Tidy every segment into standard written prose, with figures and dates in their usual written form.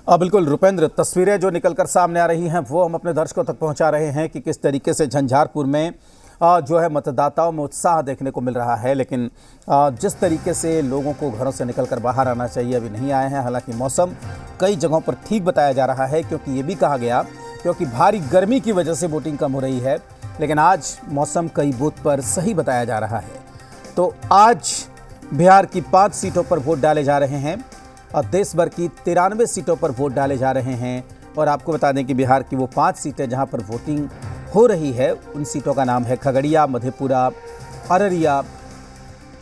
बिल्कुल रुपेंद्र, तस्वीरें जो निकलकर सामने आ रही हैं वो हम अपने दर्शकों तक पहुंचा रहे हैं कि किस तरीके से झंझारपुर में जो है मतदाताओं में उत्साह देखने को मिल रहा है। लेकिन जिस तरीके से लोगों को घरों से निकलकर बाहर आना चाहिए अभी नहीं आए हैं। हालांकि मौसम कई जगहों पर ठीक बताया जा रहा है, क्योंकि ये भी कहा गया क्योंकि भारी गर्मी की वजह से वोटिंग कम हो रही है। लेकिन आज मौसम कई बूथ पर सही बताया जा रहा है। तो आज बिहार की 5 सीटों पर वोट डाले जा रहे हैं और देश भर की 93 सीटों पर वोट डाले जा रहे हैं। और आपको बता दें कि बिहार की वो 5 सीटें जहां पर वोटिंग हो रही है, उन सीटों का नाम है खगड़िया, मधेपुरा, अररिया,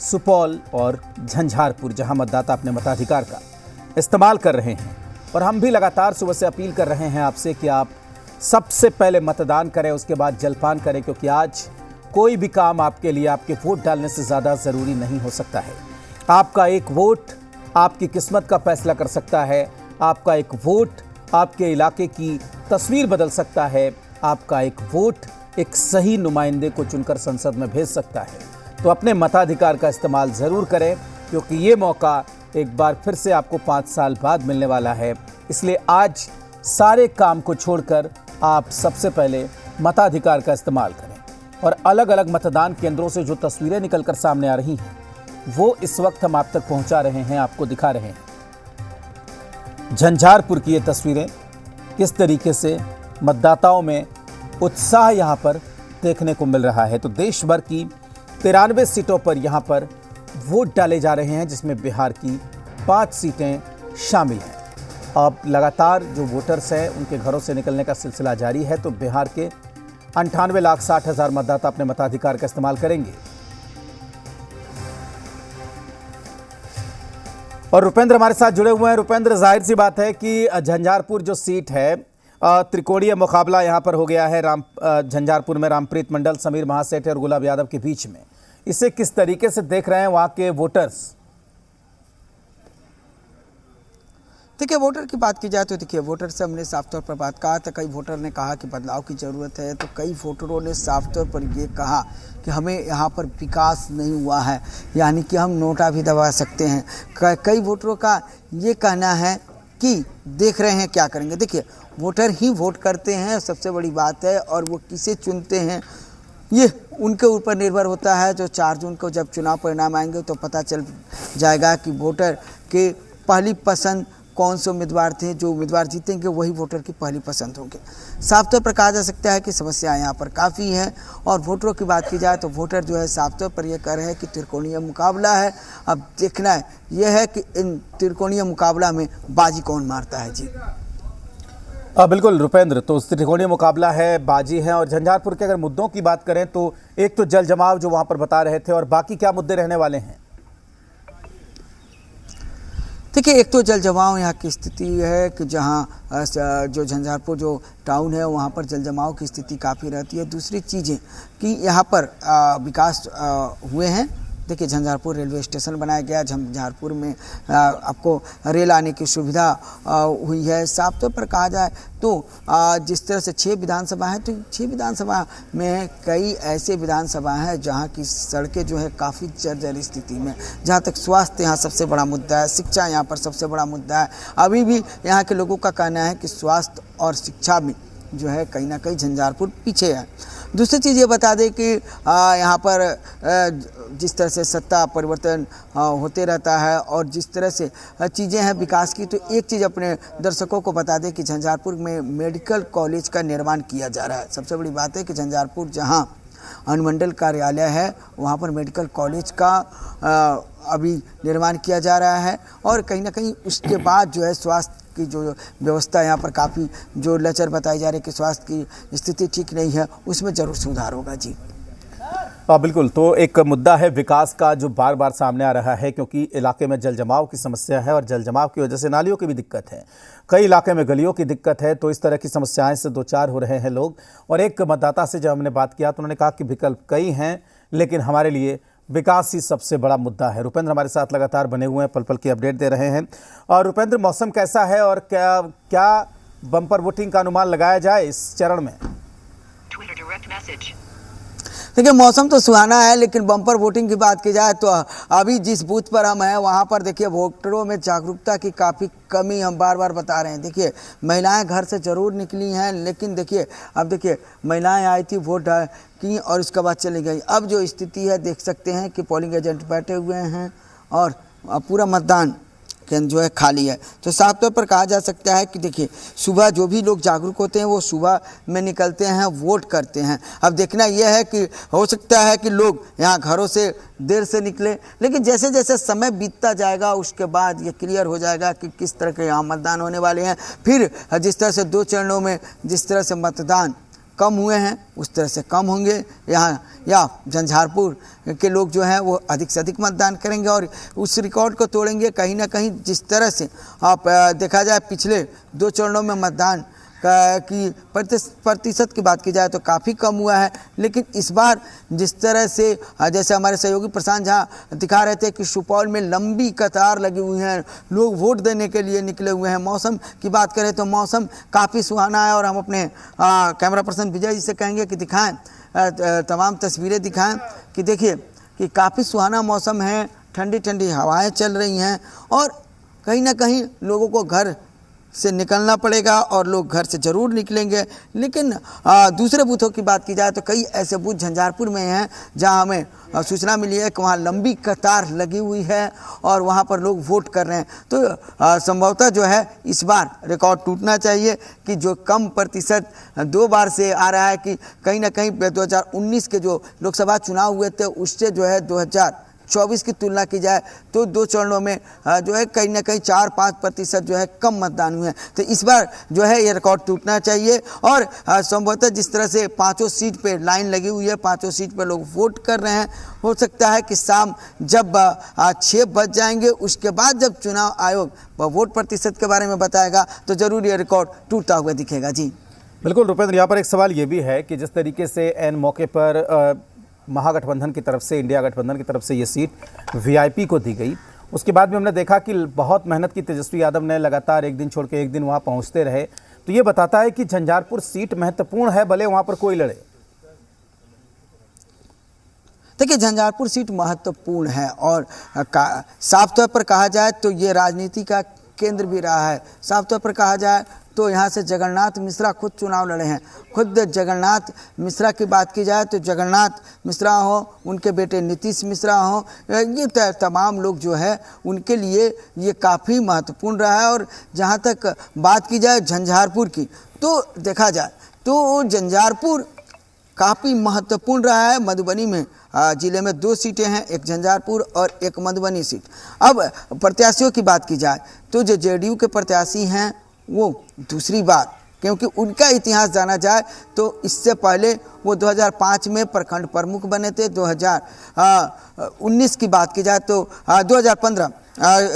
सुपौल और झंझारपुर, जहां मतदाता अपने मताधिकार का इस्तेमाल कर रहे हैं। और हम भी लगातार सुबह से अपील कर रहे हैं आपसे कि आप सबसे पहले मतदान करें, उसके बाद जलपान करें, क्योंकि आज कोई भी काम आपके लिए आपके वोट डालने से ज़्यादा ज़रूरी नहीं हो सकता है। आपका एक वोट आपकी किस्मत का फैसला कर सकता है। आपका एक वोट आपके इलाके की तस्वीर बदल सकता है। आपका एक वोट एक सही नुमाइंदे को चुनकर संसद में भेज सकता है। तो अपने मताधिकार का इस्तेमाल ज़रूर करें, क्योंकि ये मौका एक बार फिर से आपको 5 साल बाद मिलने वाला है। इसलिए आज सारे काम को छोड़कर आप सबसे पहले मताधिकार का इस्तेमाल करें। और अलग अलग मतदान केंद्रों से जो तस्वीरें निकलकर सामने आ रही हैं वो इस वक्त हम आप तक पहुंचा रहे हैं, आपको दिखा रहे हैं। झंझारपुर की ये तस्वीरें, किस तरीके से मतदाताओं में उत्साह यहां पर देखने को मिल रहा है। तो देश भर की 93 सीटों पर यहां पर वोट डाले जा रहे हैं, जिसमें बिहार की 5 सीटें शामिल हैं। अब लगातार जो वोटर्स हैं उनके घरों से निकलने का सिलसिला जारी है। तो बिहार के 98,60,000 मतदाता अपने मताधिकार का इस्तेमाल करेंगे। और रुपेंद्र हमारे साथ जुड़े हुए हैं। रुपेंद्र, जाहिर सी बात है कि झंझारपुर जो सीट है, त्रिकोणीय मुकाबला यहां पर हो गया है झंझारपुर में रामप्रीत मंडल, समीर महासेठ और गुलाब यादव के बीच में। इसे किस तरीके से देख रहे हैं वहां के वोटर्स? देखिए, वोटर की बात की जाए तो देखिए, वोटर से हमने साफ तौर पर बात कहा था। कई वोटर ने कहा कि बदलाव की ज़रूरत है, तो कई वोटरों ने साफ तौर पर ये कहा कि हमें यहाँ पर विकास नहीं हुआ है, यानी कि हम नोटा भी दबा सकते हैं। कई वोटरों का ये कहना है कि देख रहे हैं क्या करेंगे। देखिए, वोटर ही वोट करते हैं, सबसे बड़ी बात है, और वो किसे चुनते हैं ये उनके ऊपर निर्भर होता है। जो 4 जून को जब चुनाव परिणाम आएंगे तो पता चल जाएगा कि वोटर के पहली पसंद कौन से उम्मीदवार थे। जो उम्मीदवार जीतेंगे वही वोटर की पहली पसंद होंगे। साफ तौर पर कहा जा सकता है कि समस्या यहाँ पर काफ़ी है। और वोटरों की बात की जाए तो वोटर जो है साफ तौर पर यह कह रहे हैं कि त्रिकोणीय मुकाबला है। अब देखना है यह है कि इन त्रिकोणीय मुकाबला में बाजी कौन मारता है। जी बिल्कुल रुपेंद्र, तो त्रिकोणीय मुकाबला है, बाजी है। और झंझारपुर के अगर मुद्दों की बात करें तो एक तो जल जमाव जो वहाँ पर बता रहे थे, और बाकी क्या मुद्दे रहने वाले हैं? देखिए, एक तो जल जमाव यहाँ की स्थिति है कि जहाँ जो झंझारपुर जो टाउन है वहाँ पर जल जमाव की स्थिति काफ़ी रहती है। दूसरी चीज़ें कि यहाँ पर विकास हुए हैं। देखिए, झंझारपुर रेलवे स्टेशन बनाया गया, झंझारपुर में आपको रेल आने की सुविधा हुई है। साफ तौर पर कहा जाए तो जिस तरह से 6 विधानसभा हैं, तो 6 विधानसभा में कई ऐसे विधानसभा हैं जहां की सड़कें जो है काफ़ी जर्जर स्थिति में। जहां तक स्वास्थ्य यहाँ सबसे बड़ा मुद्दा है, शिक्षा यहाँ पर सबसे बड़ा मुद्दा है। अभी भी यहाँ के लोगों का कहना है कि स्वास्थ्य और शिक्षा में जो है कहीं ना कहीं झंझारपुर पीछे है। दूसरी चीज़ ये बता दें कि यहाँ पर जिस तरह से सत्ता परिवर्तन होते रहता है और जिस तरह से चीज़ें हैं विकास की, तो एक चीज़ अपने दर्शकों को बता दें कि झंझारपुर में मेडिकल कॉलेज का निर्माण किया जा रहा है। सबसे बड़ी बात है कि झंझारपुर जहाँ अनुमंडल कार्यालय है वहाँ पर मेडिकल कॉलेज का अभी निर्माण किया जा रहा है। और कहीं ना कहीं उसके बाद जो है स्वास्थ्य की जो व्यवस्था यहाँ पर काफ़ी जो लचर बताई जा रही है कि स्वास्थ्य की स्थिति ठीक नहीं है, उसमें ज़रूर सुधार होगा। जी बिल्कुल, तो एक मुद्दा है विकास का जो बार बार सामने आ रहा है, क्योंकि इलाके में जल जमाव की समस्या है और जल जमाव की वजह से नालियों की भी दिक्कत है। कई इलाके में गलियों की दिक्कत है। तो इस तरह की समस्याएं से 2-4 हो रहे हैं लोग। और एक मतदाता से जब हमने बात किया तो उन्होंने कहा कि विकल्प कई हैं, लेकिन हमारे लिए विकास ही सबसे बड़ा मुद्दा है। रुपेंद्र हमारे साथ लगातार बने हुए हैं, पल पल की अपडेट दे रहे हैं। और रुपेंद्र, मौसम कैसा है और क्या बम्पर वोटिंग का अनुमान लगाया जाए इस चरण में? देखिए मौसम तो सुहाना है, लेकिन बम्पर वोटिंग की बात की जाए तो अभी जिस बूथ पर हम हैं वहाँ पर देखिए वोटरों में जागरूकता की काफ़ी कमी हम बार बार बता रहे हैं। देखिए महिलाएं घर से ज़रूर निकली हैं, लेकिन देखिए अब देखिए महिलाएं आई थी वोट की और उसके बाद चली गई। अब जो स्थिति है देख सकते हैं कि पोलिंग एजेंट बैठे हुए हैं और पूरा मतदान केंद्र जो है खाली है। तो साफ तौर पर कहा जा सकता है कि देखिए सुबह जो भी लोग जागरूक होते हैं वो सुबह में निकलते हैं, वोट करते हैं। अब देखना यह है कि हो सकता है कि लोग यहाँ घरों से देर से निकले, लेकिन जैसे जैसे समय बीतता जाएगा उसके बाद ये क्लियर हो जाएगा कि किस तरह के यहाँ मतदान होने वाले हैं। फिर जिस तरह से 2 चरणों में जिस तरह से मतदान कम हुए हैं उस तरह से कम होंगे यहाँ, या झंझारपुर के लोग जो हैं वो अधिक से अधिक मतदान करेंगे और उस रिकॉर्ड को तोड़ेंगे कहीं ना कहीं। जिस तरह से आप देखा जाए पिछले 2 चरणों में मतदान की प्रतिशत की बात की जाए तो काफ़ी कम हुआ है, लेकिन इस बार जिस तरह से जैसे हमारे सहयोगी प्रशांत झा दिखा रहे थे कि सुपौल में लंबी कतार लगी हुई है, लोग वोट देने के लिए निकले हुए हैं। मौसम की बात करें तो मौसम काफ़ी सुहाना है और हम अपने कैमरा पर्सन विजय जी से कहेंगे कि दिखाएं, तमाम तस्वीरें दिखाएं कि देखिए कि काफ़ी सुहाना मौसम है, ठंडी ठंडी हवाएँ चल रही हैं और कहीं ना कहीं लोगों को घर से निकलना पड़ेगा और लोग घर से ज़रूर निकलेंगे। लेकिन दूसरे बूथों की बात की जाए तो कई ऐसे बूथ झंझारपुर में हैं जहां हमें सूचना मिली है कि वहां लंबी कतार लगी हुई है और वहां पर लोग वोट कर रहे हैं। तो संभवतः जो है इस बार रिकॉर्ड टूटना चाहिए कि जो कम प्रतिशत 2 बार से आ रहा है कि कहीं ना कहीं 2019 के जो लोकसभा चुनाव हुए थे उससे जो है 2024 की तुलना की जाए तो 2 चरणों में जो है कहीं ना कहीं 4-5% जो है कम मतदान हुए हैं। तो इस बार जो है ये रिकॉर्ड टूटना चाहिए और संभवतः जिस तरह से 5 सीट पे लाइन लगी हुई है, 5 सीट पे लोग वोट कर रहे हैं, हो सकता है कि शाम जब 6 बज जाएंगे उसके बाद जब चुनाव आयोग वोट प्रतिशत के बारे में बताएगा तो ज़रूर ये रिकॉर्ड टूटता हुआ दिखेगा। जी बिल्कुल रुपेंद्र, यहाँ पर एक सवाल ये भी है कि जिस तरीके से एन मौके पर महागठबंधन की तरफ से, इंडिया गठबंधन की तरफ से ये सीट वीआईपी को दी गई, उसके बाद भी हमने देखा कि बहुत मेहनत की तेजस्वी यादव ने लगातार एक दिन छोड़ के एक दिन वहाँ पहुँचते रहे। तो ये बताता है कि झंझारपुर सीट महत्वपूर्ण है, भले वहाँ पर कोई लड़े। देखिए झंझारपुर सीट महत्वपूर्ण है और साफ तौर पर कहा जाए तो ये राजनीति का केंद्र भी रहा है। साफ तौर पर कहा जाए तो यहाँ से जगन्नाथ मिश्रा खुद चुनाव लड़े हैं। खुद जगन्नाथ मिश्रा की बात की जाए तो जगन्नाथ मिश्रा हो, उनके बेटे नीतीश मिश्रा हो, ये तमाम लोग जो है उनके लिए ये काफ़ी महत्वपूर्ण रहा है। और जहाँ तक बात की जाए झंझारपुर की तो देखा जाए तो झंझारपुर काफ़ी महत्वपूर्ण रहा है। मधुबनी में जिले में 2 सीटें हैं, एक झंझारपुर और एक मधुबनी सीट। अब प्रत्याशियों की बात की जाए तो जो जेडीयू के प्रत्याशी हैं वो दूसरी बार, क्योंकि उनका इतिहास जाना जाए तो इससे पहले वो 2005 में प्रखंड प्रमुख बने थे। 2019 की बात की जाए तो 2015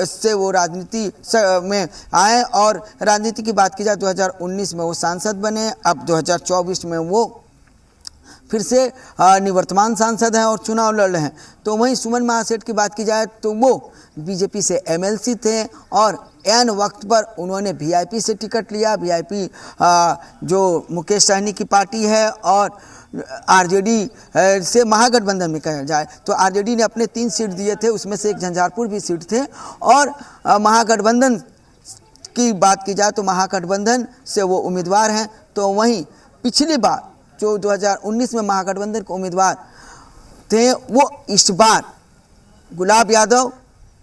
से वो राजनीति में आए और राजनीति की बात की जाए 2019 में वो सांसद बने। अब 2024 में वो फिर से निवर्तमान सांसद हैं और चुनाव लड़ रहे हैं। तो वहीं सुमन महासेठ की बात की जाए तो वो बीजेपी से एमएलसी थे और एन वक्त पर उन्होंने वीआईपी से टिकट लिया। वीआईपी जो मुकेश सहनी की पार्टी है और आरजेडी से महागठबंधन में कहा जाए तो आरजेडी ने अपने 3 सीट दिए थे, उसमें से एक झंझारपुर भी सीट थे। और महागठबंधन की बात की जाए तो महागठबंधन से वो उम्मीदवार हैं। तो वहीं पिछली बार जो 2019 में महागठबंधन के उम्मीदवार थे वो इस बार गुलाब यादव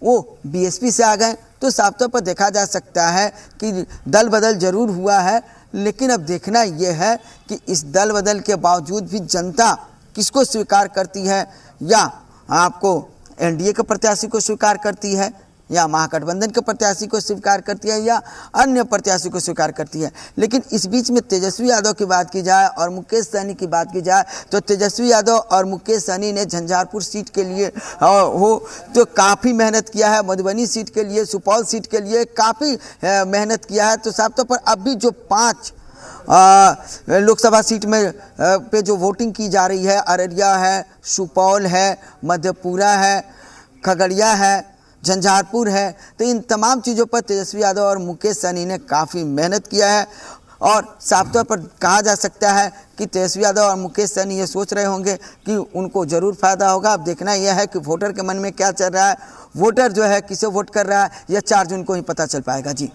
वो बीएसपी से आ गए। तो साफ तौर पर देखा जा सकता है कि दल बदल जरूर हुआ है, लेकिन अब देखना यह है कि इस दल बदल के बावजूद भी जनता किसको स्वीकार करती है, या आपको एनडीए के प्रत्याशी को स्वीकार करती है, या महागठबंधन के प्रत्याशी को स्वीकार करती है, या अन्य प्रत्याशी को स्वीकार करती है। लेकिन इस बीच में तेजस्वी यादव की बात की जाए और मुकेश सहनी की बात की जाए तो तेजस्वी यादव और मुकेश सहनी ने झंझारपुर सीट के लिए हो तो काफ़ी मेहनत किया है, मधुबनी सीट के लिए, सुपौल सीट के लिए काफ़ी मेहनत किया है। तो साफ तौर पर अभी जो 5 लोकसभा सीट में पे जो वोटिंग की जा रही है, अररिया है, सुपौल है, मधेपुरा है, खगड़िया है, झंझारपुर है, तो इन तमाम चीज़ों पर तेजस्वी यादव और मुकेश सहनी ने काफ़ी मेहनत किया है। और साफ तौर पर कहा जा सकता है कि तेजस्वी यादव और मुकेश सहनी ये सोच रहे होंगे कि उनको ज़रूर फायदा होगा। अब देखना यह है कि वोटर के मन में क्या चल रहा है, वोटर जो है किसे वोट कर रहा है, यह 4 जून को ही पता चल पाएगा। जी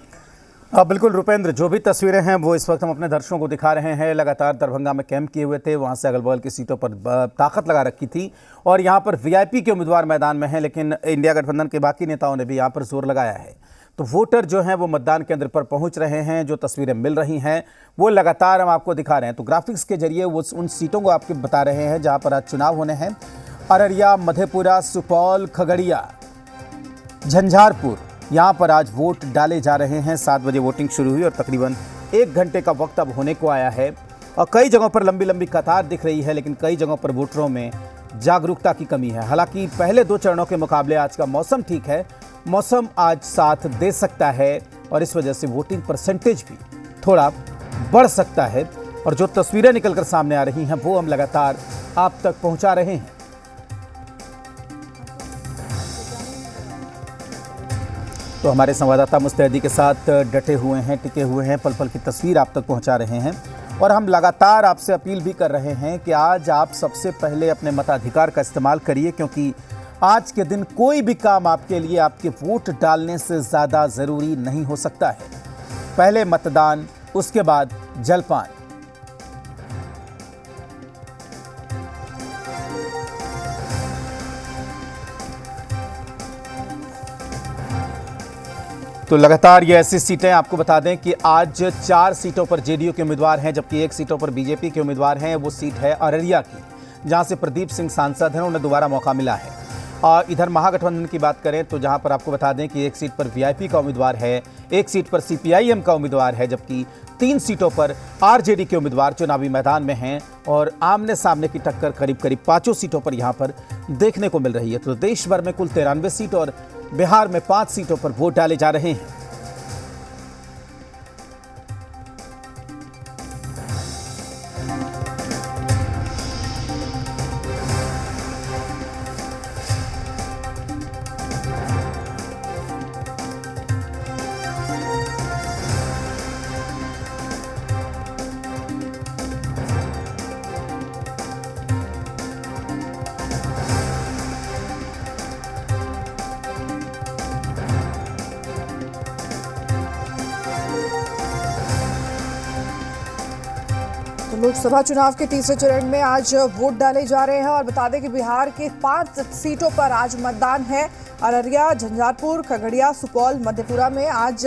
बिल्कुल रुपेंद्र, जो भी तस्वीरें हैं वो इस वक्त हम अपने दर्शकों को दिखा रहे हैं। लगातार दरभंगा में कैंप किए हुए थे, वहां से अगल बगल की सीटों पर ताकत लगा रखी थी और यहां पर वीआईपी के उम्मीदवार मैदान में हैं, लेकिन इंडिया गठबंधन के बाकी नेताओं ने भी यहां पर जोर लगाया है। तो वोटर जो हैं वो मतदान केंद्र पर पहुंच रहे हैं। जो तस्वीरें मिल रही हैं वो लगातार हम आपको दिखा रहे हैं। तो ग्राफिक्स के जरिए वो उन सीटों को आपको बता रहे हैं जहां पर आज चुनाव होने हैं। अररिया, मधेपुरा, सुपौल, खगड़िया, झंझारपुर, यहाँ पर आज वोट डाले जा रहे हैं। 7 बजे वोटिंग शुरू हुई और तकरीबन 1 घंटे का वक्त अब होने को आया है और कई जगहों पर लंबी लंबी कतार दिख रही है, लेकिन कई जगहों पर वोटरों में जागरूकता की कमी है। हालांकि पहले 2 चरणों के मुकाबले आज का मौसम ठीक है, मौसम आज साथ दे सकता है और इस वजह से वोटिंग परसेंटेज भी थोड़ा बढ़ सकता है। और जो तस्वीरें निकलकर सामने आ रही हैं वो हम लगातार आप तक पहुंचा रहे हैं। तो हमारे संवाददाता मुस्तैदी के साथ डटे हुए हैं, टिके हुए हैं, पल पल की तस्वीर आप तक पहुंचा रहे हैं और हम लगातार आपसे अपील भी कर रहे हैं कि आज आप सबसे पहले अपने मताधिकार का इस्तेमाल करिए, क्योंकि आज के दिन कोई भी काम आपके लिए आपके वोट डालने से ज़्यादा ज़रूरी नहीं हो सकता है। पहले मतदान, उसके बाद जलपान। तो लगातार ये ऐसी सीटें, आपको बता दें कि आज 4 सीटों पर जेडीयू के उम्मीदवार हैं, जबकि 1 सीटों पर बीजेपी के उम्मीदवार हैं। वो सीट है अररिया की, जहां से प्रदीप सिंह सांसद हैं, उन्हें दोबारा मौका मिला है। और इधर महागठबंधन की बात करें तो जहां पर आपको बता दें कि 1 सीट पर वीआईपी का उम्मीदवार है, 1 सीट पर सीपीआईएम का उम्मीदवार है, जबकि 3 सीटों पर आरजेडी के उम्मीदवार चुनावी मैदान में हैं और आमने सामने की टक्कर करीब करीब 5 सीटों पर यहां पर देखने को मिल रही है। तो देश भर में कुल 93 सीट और बिहार में 5 सीटों पर वोट डाले जा रहे हैं। तो लोकसभा चुनाव के तीसरे चरण में आज वोट डाले जा रहे हैं और बता दें कि बिहार के 5 सीटों पर आज मतदान है। अररिया, झंझारपुर, खगड़िया, सुपौल, मधेपुरा में आज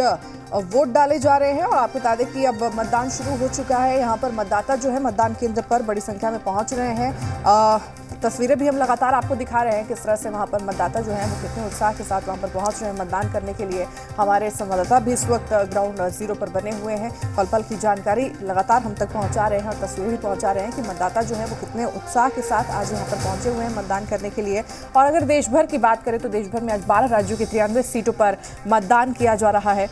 वोट डाले जा रहे हैं और आपको बता दें कि अब मतदान शुरू हो चुका है। यहाँ पर मतदाता जो है मतदान केंद्र पर बड़ी संख्या में पहुँच रहे हैं। तस्वीरें भी हम लगातार आपको दिखा रहे हैं किस तरह से वहाँ पर मतदाता जो है वो कितने उत्साह के साथ वहाँ पर पहुँच रहे हैं मतदान करने के लिए। हमारे संवाददाता भी इस वक्त ग्राउंड जीरो पर बने हुए हैं, पल पल की जानकारी लगातार हम तक पहुँचा रहे हैं और तस्वीरें भी पहुँचा रहे हैं कि मतदाता जो है वो कितने उत्साह के साथ आज यहाँ पर पहुँचे हुए हैं मतदान करने के लिए। और अगर देश भर की बात करें तो देश भर में आज 12 राज्यों की 93 सीटों पर मतदान किया जा रहा है।